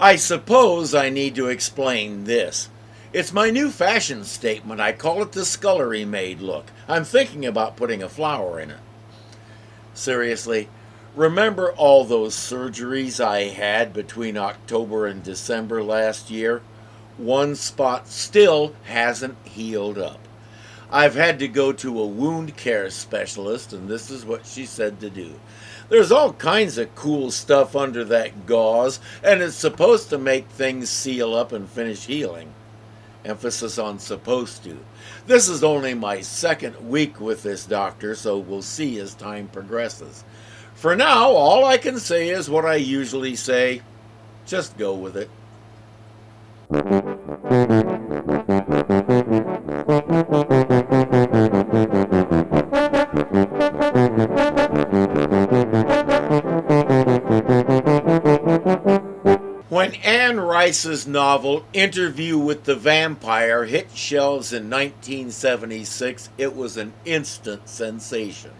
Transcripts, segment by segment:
I suppose I need to explain this. It's my new fashion statement. I call it the scullery maid look. I'm thinking about putting a flower in it. Seriously, remember all those surgeries I had between October and December last year? One spot still hasn't healed up. I've had to go to a wound care specialist, and this is what she said to do. There's all kinds of cool stuff under that gauze, and it's supposed to make things seal up and finish healing. Emphasis on supposed to. This is only my second week with this doctor, so we'll see as time progresses. For now, all I can say is what I usually say. Just go with it. When Anne Rice's novel Interview with the Vampire hit shelves in 1976, it was an instant sensation.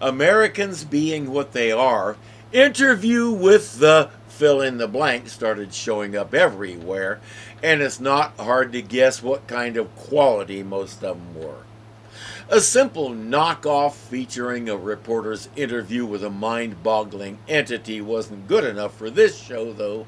Americans being what they are, Interview with the fill in the blank started showing up everywhere, and it's not hard to guess what kind of quality most of them were. A simple knockoff featuring a reporter's interview with a mind-boggling entity wasn't good enough for this show, though.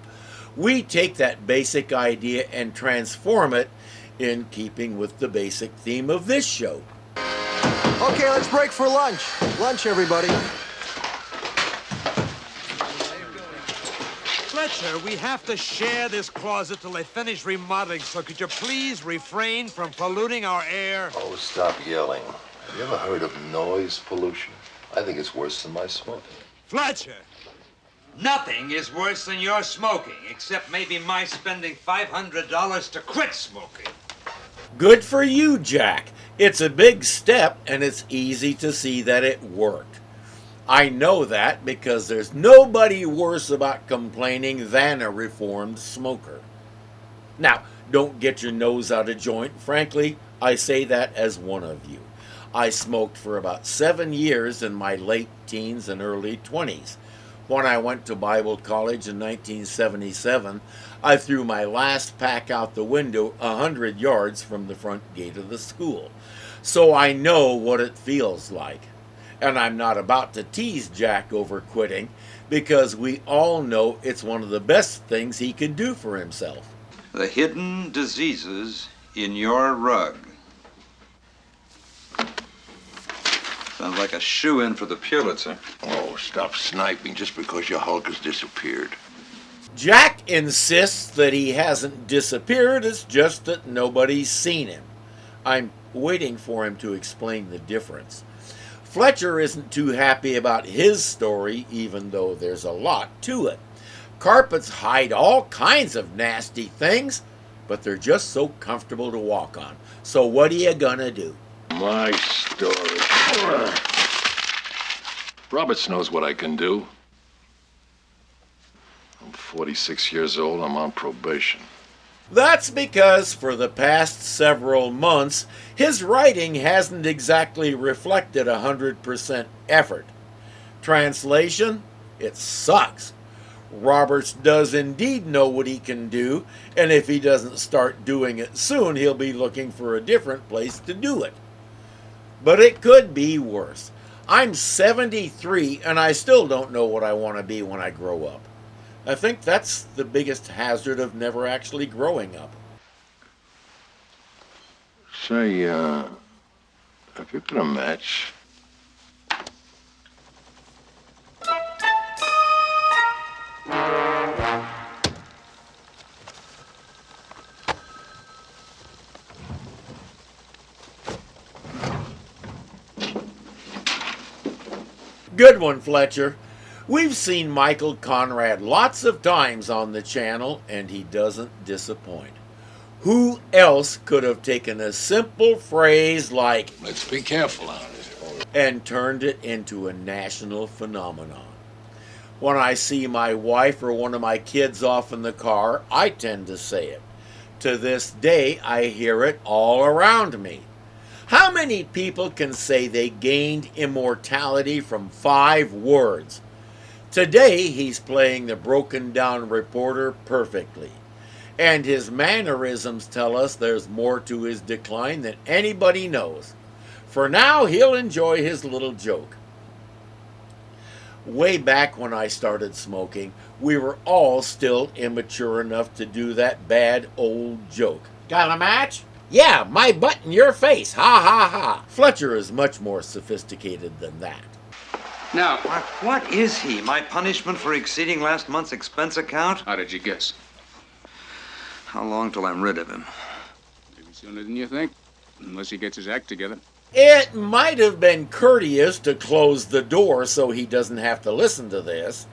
We take that basic idea and transform it in keeping with the basic theme of this show. Okay, let's break for lunch. Lunch, everybody. Fletcher, we have to share this closet till they finish remodeling, so could you please refrain from polluting our air? Oh, stop yelling. Have you ever heard of noise pollution? I think it's worse than my smoking. Fletcher! Nothing is worse than your smoking, except maybe my spending $500 to quit smoking. Good for you, Jack. It's a big step, and it's easy to see that it worked. I know that because there's nobody worse about complaining than a reformed smoker. Now, don't get your nose out of joint. Frankly, I say that as one of you. I smoked for about 7 years in my late teens and early 20s. When I went to Bible college in 1977, I threw my last pack out the window 100 yards from the front gate of the school. So I know what it feels like. And I'm not about to tease Jack over quitting, because we all know it's one of the best things he can do for himself. The hidden diseases in your rug. Sounds like a shoe-in for the Pulitzer. Oh, stop sniping just because your Hulk has disappeared. Jack insists that he hasn't disappeared, it's just that nobody's seen him. I'm waiting for him to explain the difference. Fletcher isn't too happy about his story, even though there's a lot to it. Carpets hide all kinds of nasty things, but they're just so comfortable to walk on. So what are you gonna do? My story. Roberts knows what I can do. I'm 46 years old. I'm on probation. That's because for the past several months, his writing hasn't exactly reflected 100% effort. Translation? It sucks. Roberts does indeed know what he can do, and if he doesn't start doing it soon, he'll be looking for a different place to do it. But it could be worse. I'm 73, and I still don't know what I want to be when I grow up. I think that's the biggest hazard of never actually growing up. Say, have you got a match? Good one, Fletcher. We've seen Michael Conrad lots of times on the channel, and he doesn't disappoint. Who else could have taken a simple phrase like, Let's be careful out here, and turned it into a national phenomenon? When I see my wife or one of my kids off in the car, I tend to say it. To this day, I hear it all around me. How many people can say they gained immortality from 5 words? Today, he's playing the broken-down reporter perfectly. And his mannerisms tell us there's more to his decline than anybody knows. For now, he'll enjoy his little joke. Way back when I started smoking, we were all still immature enough to do that bad old joke. Got a match? Yeah, my butt in your face. Ha ha ha. Fletcher is much more sophisticated than that. Now, What is he? My punishment for exceeding last month's expense account? how did you guess? How long till I'm rid of him? Maybe sooner than you think, unless he gets his act together. It might have been courteous to close the door so he doesn't have to listen to this.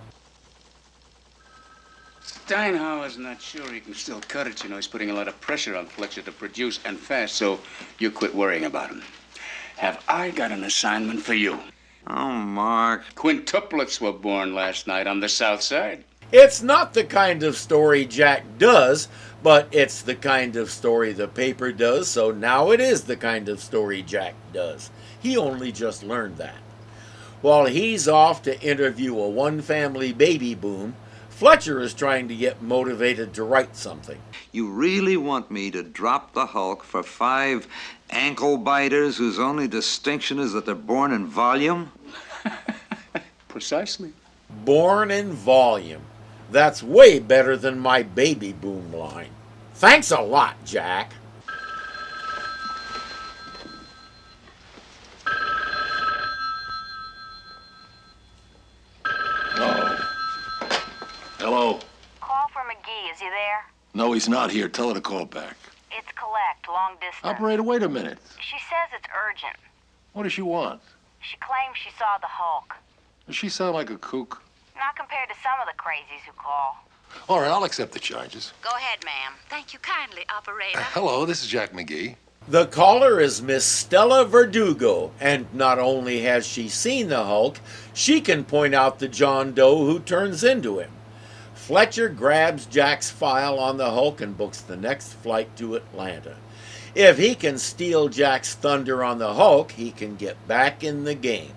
Steinhauer's not sure he can still cut it. You know, he's putting a lot of pressure on Fletcher to produce, and fast, so you quit worrying about him. Have I got an assignment for you? Oh, Mark. Quintuplets were born last night on the South Side. It's not the kind of story Jack does, but it's the kind of story the paper does, so now it is the kind of story Jack does. He only just learned that. While he's off to interview a one-family baby boom, Fletcher is trying to get motivated to write something. You really want me to drop the Hulk for 5 ankle biters whose only distinction is that they're born in volume? Precisely. Born in volume. That's way better than my baby boom line. Thanks a lot, Jack. Hello. Call for McGee. Is he there? No, he's not here. Tell her to call back. It's collect, long distance. Operator, wait a minute. She says it's urgent. What does she want? She claims she saw the Hulk. Does she sound like a kook? Not compared to some of the crazies who call. All right, I'll accept the charges. Go ahead, ma'am. Thank you kindly, operator. Hello, this is Jack McGee. The caller is Miss Stella Verdugo, and not only has she seen the Hulk, she can point out the John Doe who turns into him. Fletcher grabs Jack's file on the Hulk and books the next flight to Atlanta. If he can steal Jack's thunder on the Hulk, he can get back in the game.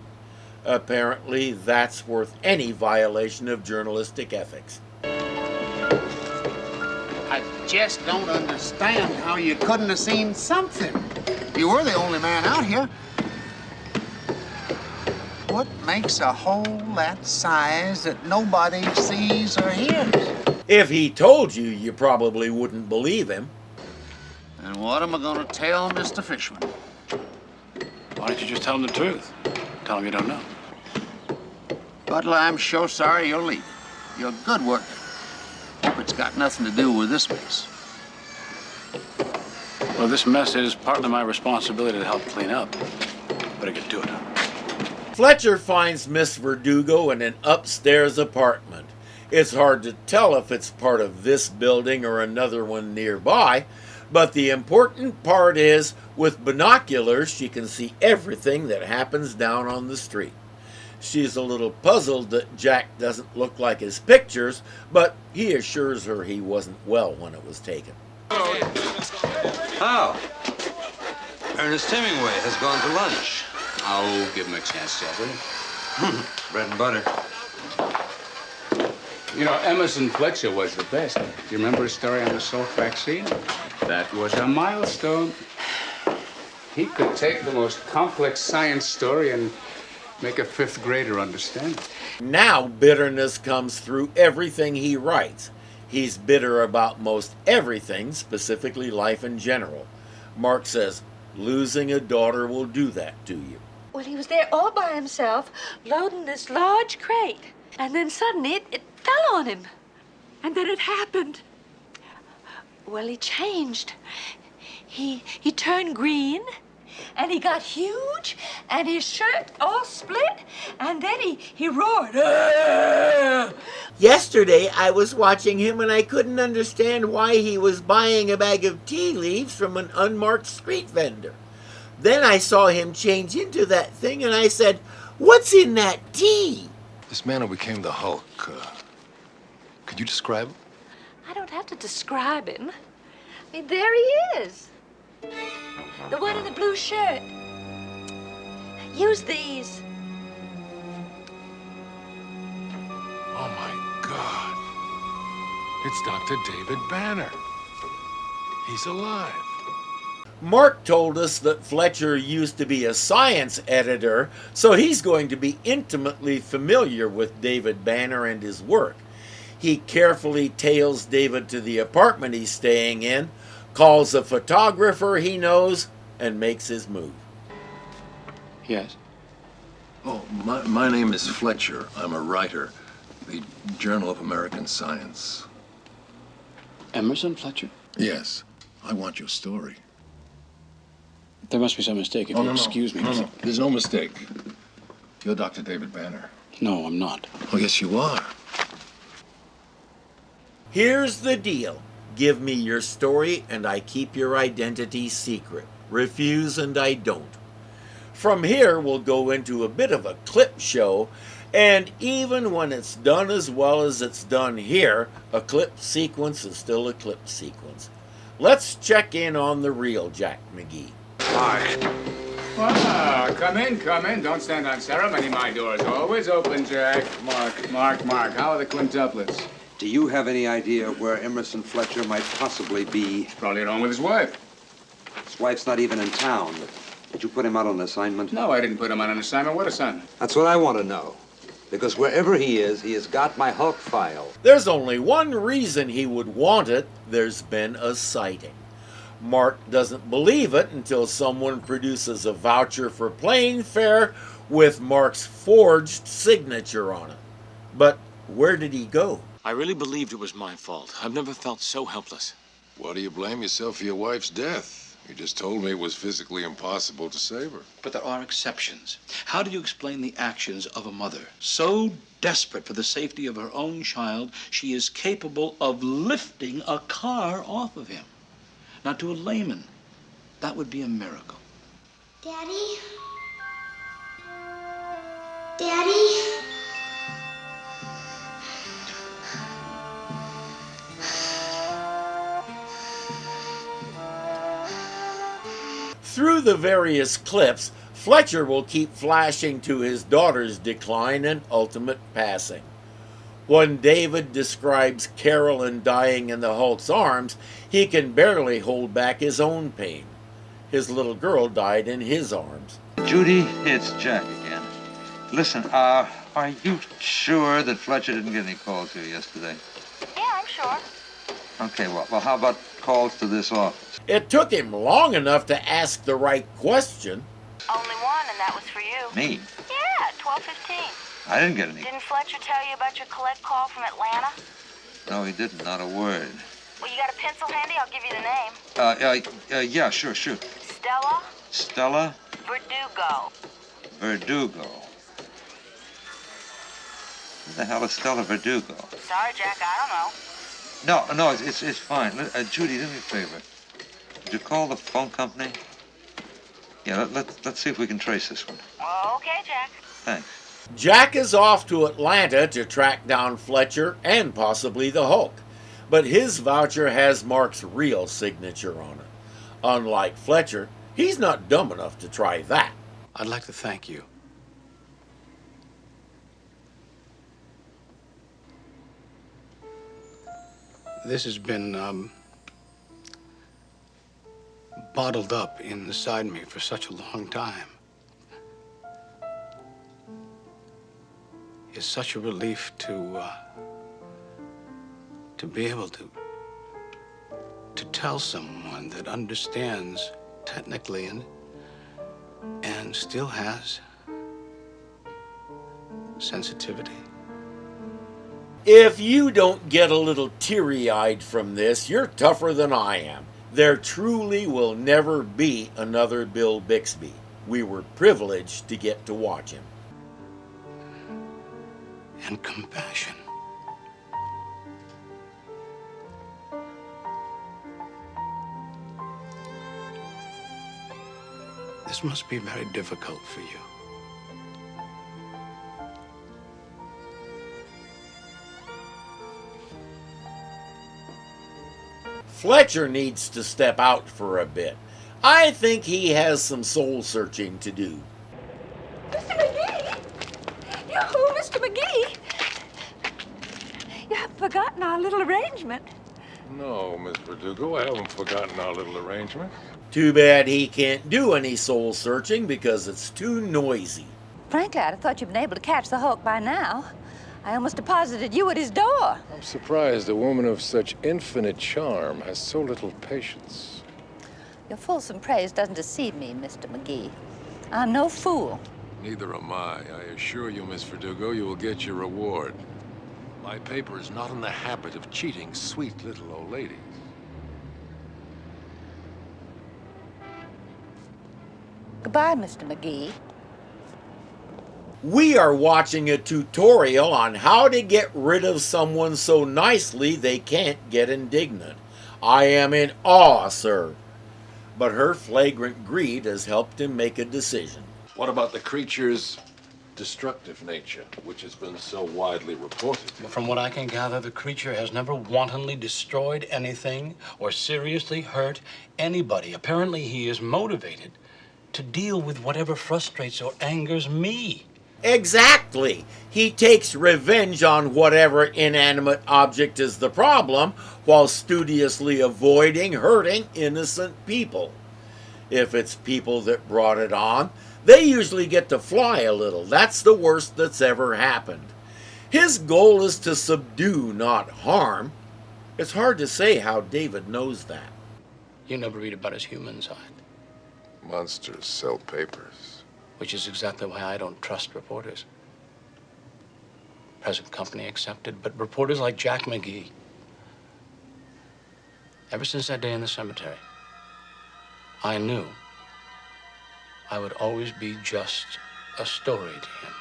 Apparently, that's worth any violation of journalistic ethics. I just don't understand how you couldn't have seen something. You were the only man out here. What makes a hole that size that nobody sees or hears? If he told you, you probably wouldn't believe him. And what am I gonna tell Mr. Fishman? Why don't you just tell him the truth? Tell him you don't know. Butler, I'm sure sorry you're leaving. You're a good worker. Hope it's got nothing to do with this mess. Well, this mess is partly my responsibility to help clean up. Better get to it. Fletcher finds Miss Verdugo in an upstairs apartment. It's hard to tell if it's part of this building or another one nearby, but the important part is, with binoculars, she can see everything that happens down on the street. She's a little puzzled that Jack doesn't look like his pictures, but he assures her he wasn't well when it was taken. How? Ernest Hemingway has gone to lunch. I'll give him a chance, shall we? Bread and butter. You know, Emerson Fletcher was the best. Do you remember his story on the Salk vaccine? That was a milestone. He could take the most complex science story and make a fifth grader understand it. Now bitterness comes through everything he writes. He's bitter about most everything, specifically life in general. Mark says, losing a daughter will do that to you. Well, he was there all by himself, loading this large crate. And then suddenly it fell on him. And then it happened. Well, he changed. He turned green, and he got huge, and his shirt all split, and then he roared. "Aah!" Yesterday, I was watching him, and I couldn't understand why he was buying a bag of tea leaves from an unmarked street vendor. Then I saw him change into that thing, and I said, "What's in that tea?" This man who became the Hulk, could you describe him? I don't have to describe him. I mean, there he is. The one in the blue shirt. Use these. God. It's Dr. David Banner. He's alive. Mark told us that Fletcher used to be a science editor, so he's going to be intimately familiar with David Banner and his work. He carefully tails David to the apartment he's staying in, calls a photographer he knows, and makes his move. Yes? Oh, my name is Fletcher. I'm a writer. The Journal of American Science. Emerson Fletcher? Yes. I want your story. There must be some mistake. If you'll excuse me. No. There's no mistake. You're Dr. David Banner. No, I'm not. Oh, yes, you are. Here's the deal. Give me your story and I keep your identity secret. Refuse and I don't. From here, we'll go into a bit of a clip show, and even when it's done as well as it's done here, a clip sequence is still a clip sequence. Let's check in on the real Jack McGee. Mark. Ah, come in. Don't stand on ceremony. My door's always open, Jack. Mark. How are the quintuplets? Do you have any idea where Emerson Fletcher might possibly be? He's probably at home with his wife. His wife's not even in town. Did you put him out on an assignment? No, I didn't put him on an assignment. What assignment? That's what I want to know. Because wherever he has got my Hulk file. There's only one reason he would want it. There's been a sighting. Mark doesn't believe it until someone produces a voucher for plane fare with Mark's forged signature on it. But where did he go? I really believed it was my fault. I've never felt so helpless. Why do you blame yourself for your wife's death? You just told me it was physically impossible to save her. But there are exceptions. How do you explain the actions of a mother so desperate for the safety of her own child, she is capable of lifting a car off of him? Now, to a layman, that would be a miracle. Daddy? Daddy? Through the various clips, Fletcher will keep flashing to his daughter's decline and ultimate passing. When David describes Carolyn dying in the Hulk's arms, he can barely hold back his own pain. His little girl died in his arms. Judy, it's Jack again. Listen, are you sure that Fletcher didn't get any calls here yesterday? Yeah, I'm sure. Okay, well, how about calls to this office? It took him long enough to ask the right question. Only one, and that was for you. Me? Yeah, 12:15. I didn't get any. Didn't Fletcher tell you about your collect call from Atlanta? No, he didn't. Not a word. Well, you got a pencil handy? I'll give you the name. Yeah, sure. Stella? Stella? Verdugo. Who the hell is Stella Verdugo? Sorry, Jack, I don't know. No, it's fine. Judy, do me a favor. Did you call the phone company? Yeah, let's see if we can trace this one. Well, okay, Jack. Thanks. Jack is off to Atlanta to track down Fletcher and possibly the Hulk. But his voucher has Mark's real signature on it. Unlike Fletcher, he's not dumb enough to try that. I'd like to thank you. This has been, bottled up inside me for such a long time. It's such a relief to be able to tell someone that understands technically and still has sensitivity. If you don't get a little teary-eyed from this, you're tougher than I am. There truly will never be another Bill Bixby. We were privileged to get to watch him. And compassion. This must be very difficult for you. Fletcher needs to step out for a bit. I think he has some soul-searching to do. Mr. McGee! Yoo-hoo, Mr. McGee! forgotten our little arrangement. No, Miss Verdugo, I haven't forgotten our little arrangement. Too bad he can't do any soul searching because it's too noisy. Frankly, I'd have thought you'd been able to catch the Hulk by now. I almost deposited you at his door. I'm surprised a woman of such infinite charm has so little patience. Your fulsome praise doesn't deceive me, Mr. McGee. I'm no fool. Neither am I. I assure you, Miss Verdugo, you will get your reward. My paper is not in the habit of cheating sweet little old ladies. Goodbye, Mr. McGee. We are watching a tutorial on how to get rid of someone so nicely they can't get indignant. I am in awe, sir. But her flagrant greed has helped him make a decision. What about the creature's destructive nature, which has been so widely reported? From what I can gather, the creature has never wantonly destroyed anything or seriously hurt anybody. Apparently, he is motivated to deal with whatever frustrates or angers me. Exactly. He takes revenge on whatever inanimate object is the problem while studiously avoiding hurting innocent people. If it's people that brought it on, they usually get to fly a little. That's the worst that's ever happened. His goal is to subdue, not harm. It's hard to say how David knows that. You never read about his human side. Monsters sell papers. Which is exactly why I don't trust reporters. Present company accepted, but reporters like Jack McGee. Ever since that day in the cemetery, I knew I would always be just a story to him.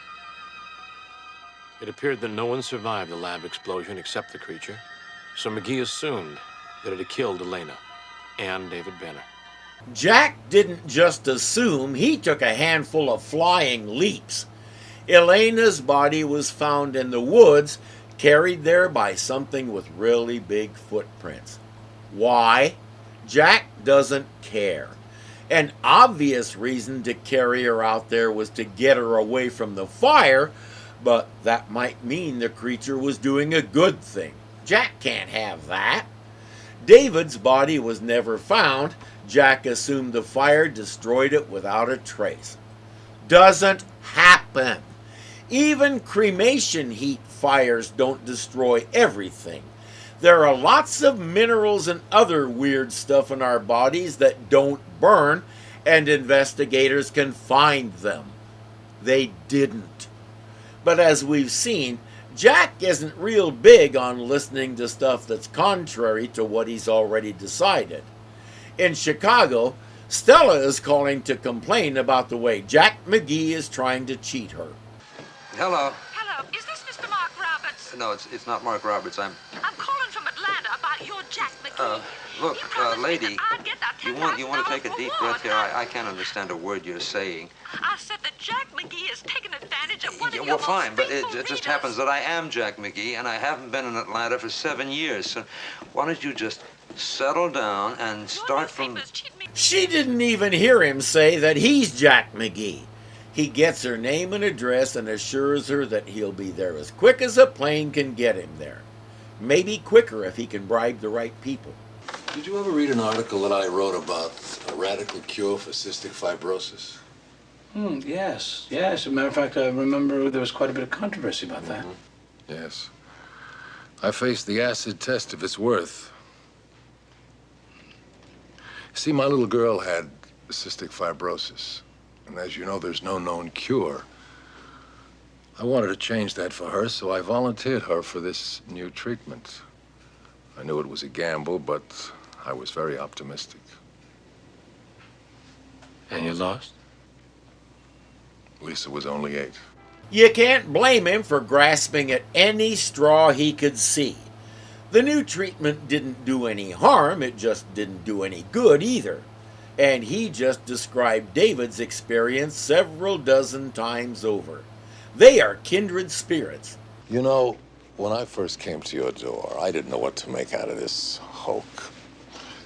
It appeared that no one survived the lab explosion except the creature, so McGee assumed that it had killed Elena and David Banner. Jack didn't just assume, he took a handful of flying leaps. Elena's body was found in the woods, carried there by something with really big footprints. Why? Jack doesn't care. An obvious reason to carry her out there was to get her away from the fire, but that might mean the creature was doing a good thing. Jack can't have that. David's body was never found. Jack assumed the fire destroyed it without a trace. Doesn't happen. Even cremation heat fires don't destroy everything. There are lots of minerals and other weird stuff in our bodies that don't burn, and investigators can find them. They didn't. But as we've seen, Jack isn't real big on listening to stuff that's contrary to what he's already decided. In Chicago, Stella is calling to complain about the way Jack McGee is trying to cheat her. Hello. Hello, is this Mr. Mark Roberts? No, it's not Mark Roberts. I'm calling from Atlanta about your Jack McGee. Look, You promised me lady, that I'd get that you want to take a $10,000 deep reward. breath here? I can't understand a word you're saying. I said that Jack McGee has taken advantage of one Yeah, of your well, fine, but faithful it just readers. happens that I am Jack McGee, and I haven't been in Atlanta for 7 years. So why don't you just settle down and start from... She didn't even hear him say that he's Jack McGee. He gets her name and address and assures her that he'll be there as quick as a plane can get him there. Maybe quicker if he can bribe the right people. Did you ever read an article that I wrote about a radical cure for cystic fibrosis? Yes. As a matter of fact, I remember there was quite a bit of controversy about that. Yes. I faced the acid test of its worth. See, my little girl had cystic fibrosis. And as you know, there's no known cure. I wanted to change that for her, so I volunteered her for this new treatment. I knew it was a gamble, but I was very optimistic. And you lost? Lisa was only 8. You can't blame him for grasping at any straw he could see. The new treatment didn't do any harm, it just didn't do any good either. And he just described David's experience several dozen times over. They are kindred spirits. You know, when I first came to your door, I didn't know what to make out of this Hulk.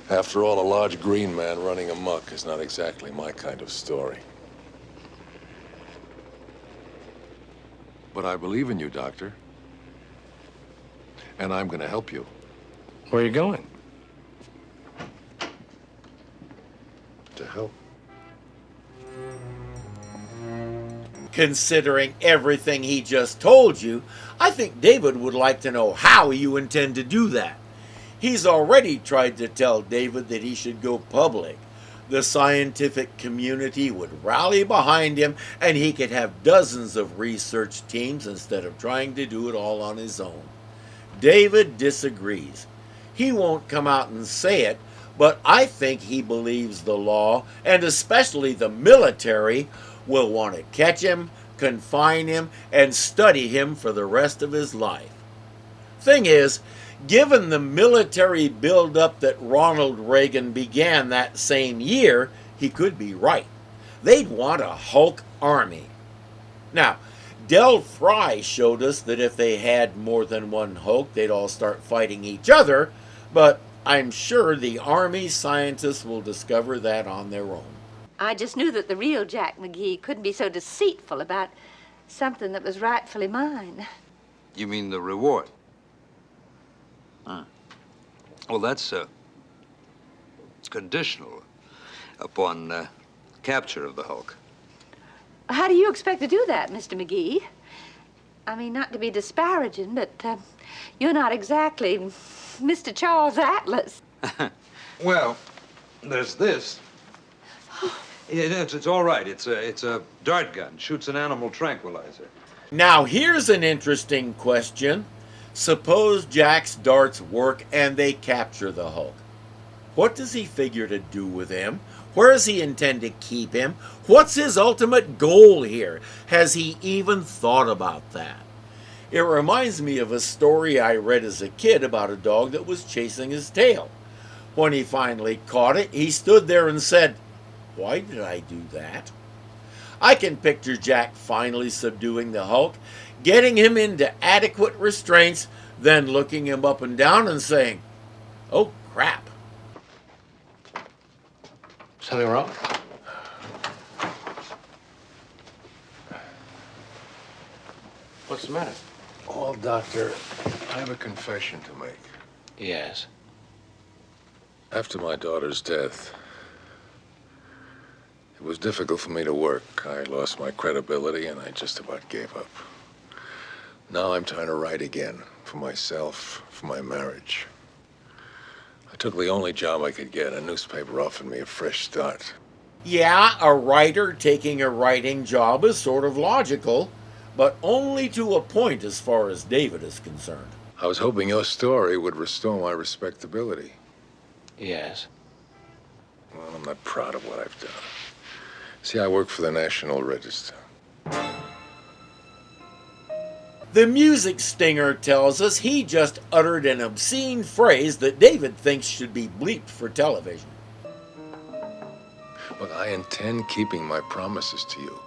After all, a large green man running amok is not exactly my kind of story. But I believe in you, Doctor. And I'm going to help you. Where are you going? To help. Considering everything he just told you, I think David would like to know how you intend to do that. He's already tried to tell David that he should go public. The scientific community would rally behind him and he could have dozens of research teams instead of trying to do it all on his own. David disagrees. He won't come out and say it, but I think he believes the law, and especially the military, will want to catch him, confine him, and study him for the rest of his life. Thing is, given the military buildup that Ronald Reagan began that same year, he could be right. They'd want a Hulk army. Now, Del Fry showed us that if they had more than one Hulk, they'd all start fighting each other, but I'm sure the Army scientists will discover that on their own. I just knew that the real Jack McGee couldn't be so deceitful about something that was rightfully mine. You mean the reward? Huh. Well, that's it's conditional upon capture of the Hulk. How do you expect to do that, Mr. McGee? I mean, not to be disparaging, but you're not exactly Mr. Charles Atlas. Well, there's this. It's all right. It's a dart gun. Shoots an animal tranquilizer. Now, here's an interesting question. Suppose Jack's darts work and they capture the Hulk. What does he figure to do with him? Where does he intend to keep him? What's his ultimate goal here? Has he even thought about that? It reminds me of a story I read as a kid about a dog that was chasing his tail. When he finally caught it, he stood there and said, "Why did I do that?" I can picture Jack finally subduing the Hulk, getting him into adequate restraints, then looking him up and down and saying, "Oh, crap." Something wrong? What's the matter? Well, Doctor, I have a confession to make. Yes. After my daughter's death, it was difficult for me to work. I lost my credibility and I just about gave up. Now I'm trying to write again, for myself, for my marriage. I took the only job I could get. A newspaper offered me a fresh start. Yeah, a writer taking a writing job is sort of logical, but only to a point as far as David is concerned. I was hoping your story would restore my respectability. Yes. Well, I'm not proud of what I've done. See, I work for the National Register. The music stinger tells us he just uttered an obscene phrase that David thinks should be bleeped for television. But I intend keeping my promises to you.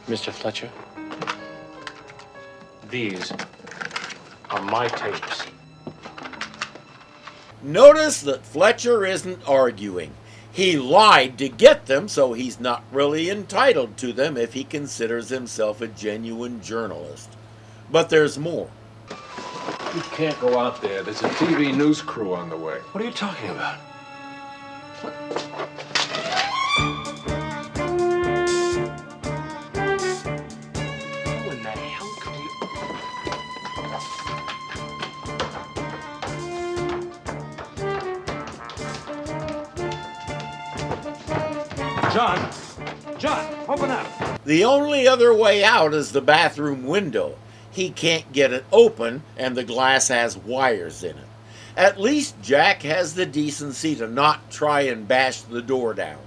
Mr. Fletcher, these are my tapes. Notice that Fletcher isn't arguing. He lied to get them, so he's not really entitled to them if he considers himself a genuine journalist. But there's more. You can't go out there. There's a TV news crew on the way. What are you talking about? How in the hell could you... John, open up. The only other way out is the bathroom window. He can't get it open, and the glass has wires in it. At least Jack has the decency to not try and bash the door down.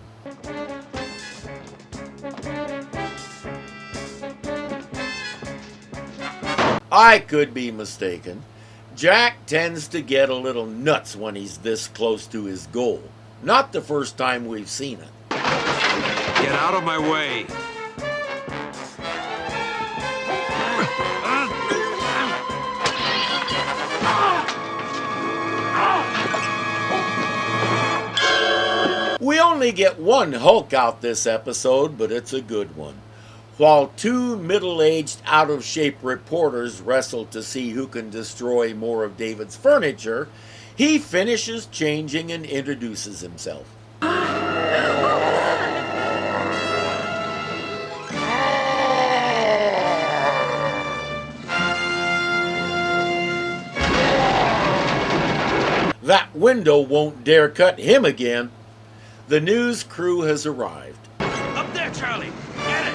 I could be mistaken. Jack tends to get a little nuts when he's this close to his goal. Not the first time we've seen it. Get out of my way. We only get one Hulk out this episode, but it's a good one. While two middle-aged, out-of-shape reporters wrestle to see who can destroy more of David's furniture, he finishes changing and introduces himself. That window won't dare cut him again. The news crew has arrived. Up there, Charlie. Get it.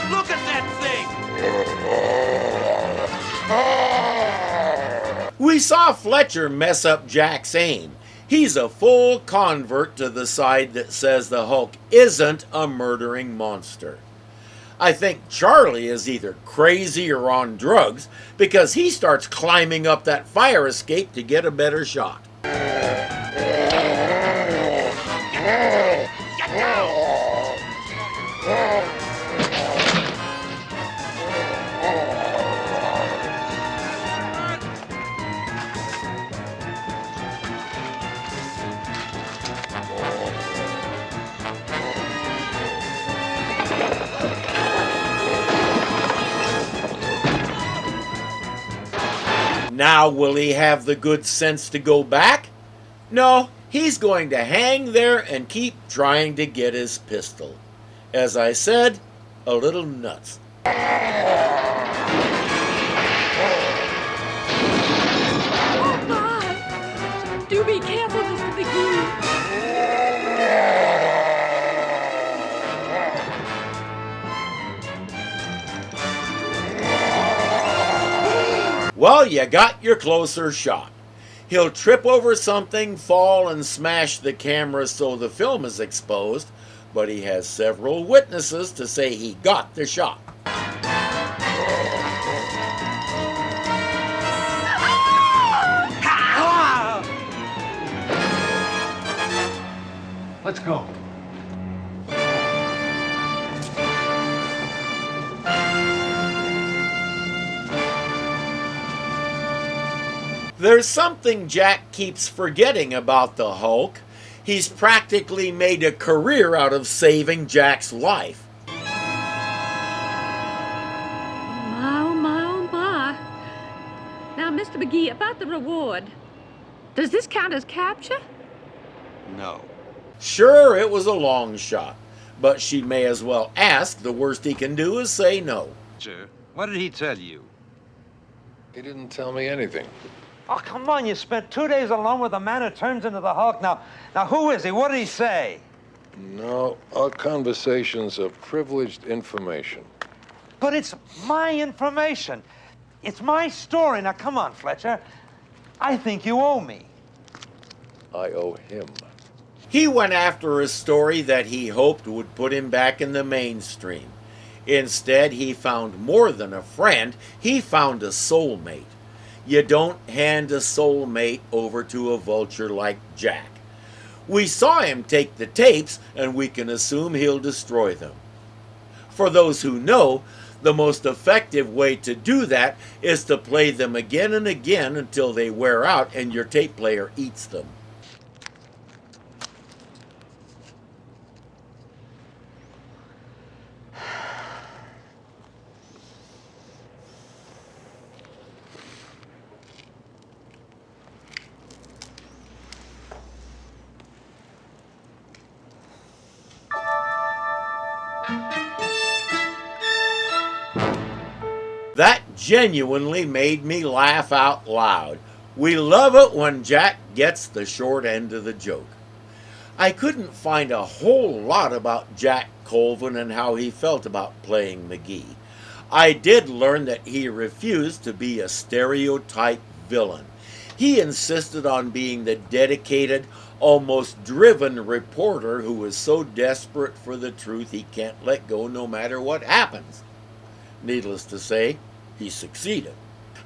Look at that thing. We saw Fletcher mess up Jack's aim. He's a full convert to the side that says the Hulk isn't a murdering monster. I think Charlie is either crazy or on drugs because he starts climbing up that fire escape to get a better shot. Now, will he have the good sense to go back? No, he's going to hang there and keep trying to get his pistol. As I said, a little nuts. Oh, my. Do be careful, Mr. McGee. Well, you got your closer shot. He'll trip over something, fall, and smash the camera so the film is exposed, but he has several witnesses to say he got the shot. Let's go. There's something Jack keeps forgetting about the Hulk. He's practically made a career out of saving Jack's life. My, oh, my, oh, my. Now, Mr. McGee, about the reward. Does this count as capture? No. Sure, it was a long shot, but she may as well ask. The worst he can do is say no. Sir, what did he tell you? He didn't tell me anything. Oh, come on, you spent 2 days alone with a man who turns into the Hulk. Now, who is he? What did he say? No, our conversations are privileged information. But it's my information. It's my story. Now, come on, Fletcher. I think you owe me. I owe him. He went after a story that he hoped would put him back in the mainstream. Instead, he found more than a friend. He found a soulmate. You don't hand a soulmate over to a vulture like Jack. We saw him take the tapes, and we can assume he'll destroy them. For those who know, the most effective way to do that is to play them again and again until they wear out and your tape player eats them. That genuinely made me laugh out loud. We love it when Jack gets the short end of the joke. I couldn't find a whole lot about Jack Colvin and how he felt about playing McGee. I did learn that he refused to be a stereotype villain. He insisted on being the dedicated, almost driven reporter who is so desperate for the truth he can't let go no matter what happens. Needless to say, he succeeded.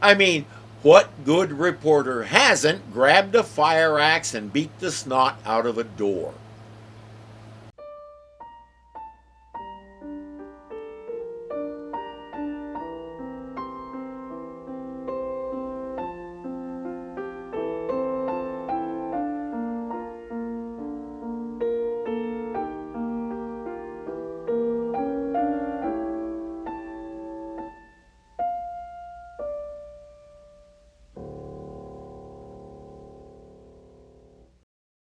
I mean, what good reporter hasn't grabbed a fire axe and beat the snot out of a door?